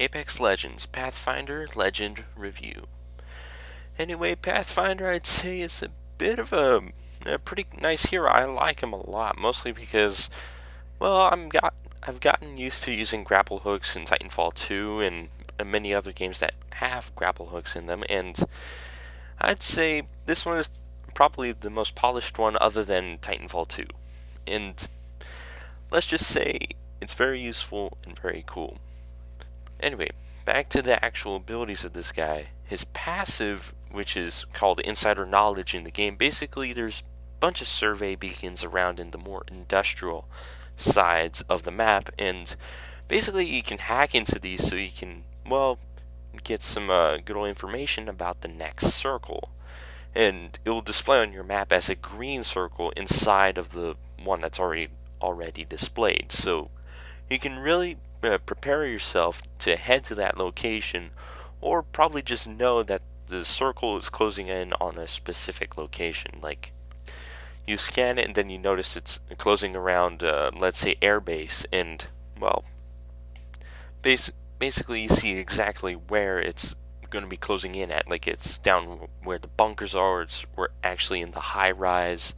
Apex Legends Pathfinder Legend Review. Anyway, Pathfinder I'd say is a bit of a pretty nice hero. I like him a lot, mostly because, well, I've gotten used to using grapple hooks in Titanfall 2 and many other games that have grapple hooks in them, and I'd say this one is probably the most polished one other than Titanfall 2. And let's just say it's very useful and very cool. Anyway, back to the actual abilities of this guy. His passive, which is called Insider Knowledge in the game, basically there's a bunch of survey beacons around in the more industrial sides of the map, and basically you can hack into these so you can, well, get some good old information about the next circle. And it will display on your map as a green circle inside of the one that's already displayed. So you can really prepare yourself to head to that location, or probably just know that the circle is closing in on a specific location. Like, you scan it and then you notice it's closing around, let's say, airbase, and, well, basically you see exactly where it's going to be closing in at. Like, it's down where the bunkers are, or we're actually in the high rise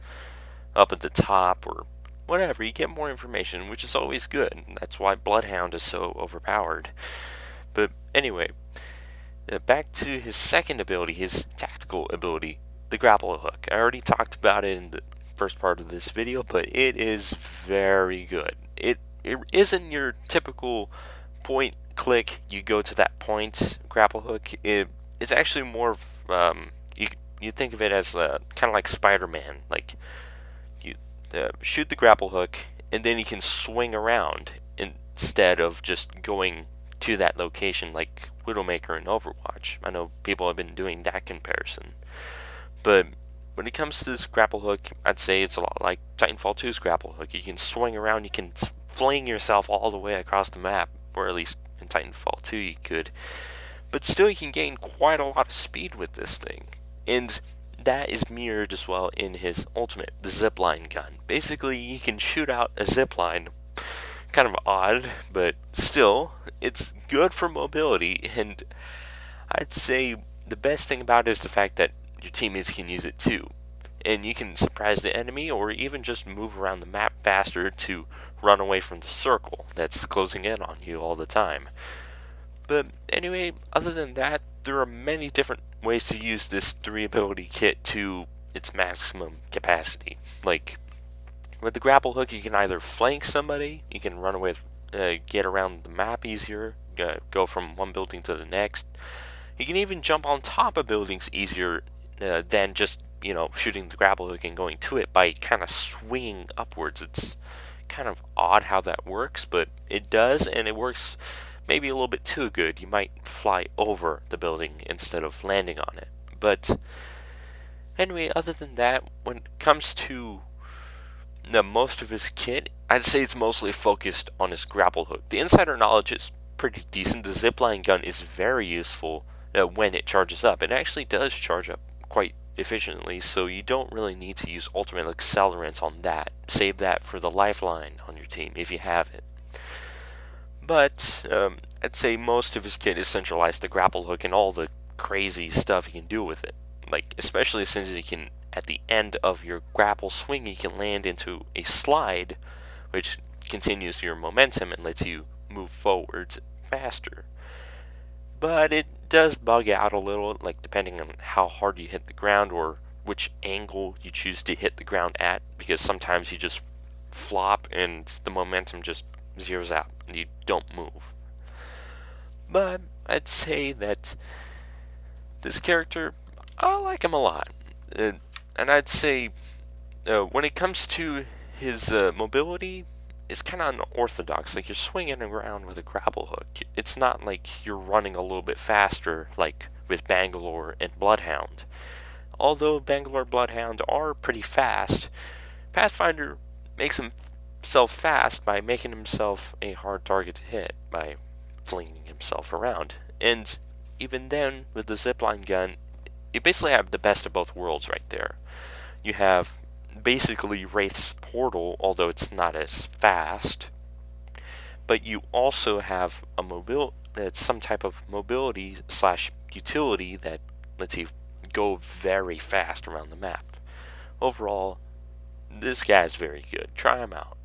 up at the top, or whatever. You get more information, which is always good. That's why Bloodhound is so overpowered. But anyway, back to his second ability, his tactical ability, the grapple hook. I already talked about it in the first part of this video, but it is very good. It isn't your typical point click, you go to that point grapple hook. It's actually more of, you think of it as kind of like Spider-Man. Like, you shoot the grapple hook, and then you can swing around instead of just going to that location like Widowmaker in Overwatch. I know people have been doing that comparison. But when it comes to this grapple hook, I'd say it's a lot like Titanfall 2's grapple hook. You can swing around, you can fling yourself all the way across the map, or at least in Titanfall 2 you could. But still, you can gain quite a lot of speed with this thing. And that is mirrored as well in his ultimate, the zipline gun. Basically, you can shoot out a zipline. Kind of odd, but still, it's good for mobility, and I'd say the best thing about it is the fact that your teammates can use it too. And you can surprise the enemy, or even just move around the map faster to run away from the circle that's closing in on you all the time. But anyway, other than that, there are many different ways to use this 3-ability kit to its maximum capacity. Like, with the grapple hook, you can either flank somebody, you can run away, get around the map easier, go from one building to the next. You can even jump on top of buildings easier than just, shooting the grapple hook and going to it by kind of swinging upwards. It's kind of odd how that works, but it does, and it works maybe a little bit too good. You might fly over the building instead of landing on it. But anyway, other than that, when it comes to most of his kit, I'd say it's mostly focused on his grapple hook. The insider knowledge is pretty decent. The zipline gun is very useful when it charges up. It actually does charge up quite efficiently, so you don't really need to use ultimate accelerants on that. Save that for the lifeline on your team if you have it. But I'd say most of his kit is centralized to grapple hook and all the crazy stuff you can do with it. Like, especially since you can, at the end of your grapple swing, you can land into a slide, which continues your momentum and lets you move forwards faster. But it does bug out a little, like depending on how hard you hit the ground or which angle you choose to hit the ground at, because sometimes you just flop and the momentum just zeroes out and you don't move. But I'd say that this character, I like him a lot. And I'd say when it comes to his mobility, it's kind of unorthodox. Like, you're swinging around with a grapple hook. It's not like you're running a little bit faster like with Bangalore and Bloodhound. Although Bangalore and Bloodhound are pretty fast, Pathfinder makes himself fast by making himself a hard target to hit, by flinging himself around. And even then, with the zipline gun, you basically have the best of both worlds right there. You have basically Wraith's Portal, although it's not as fast, but you also have a it's some type of mobility slash utility that lets you go very fast around the map. Overall, this guy's very good. Try him out.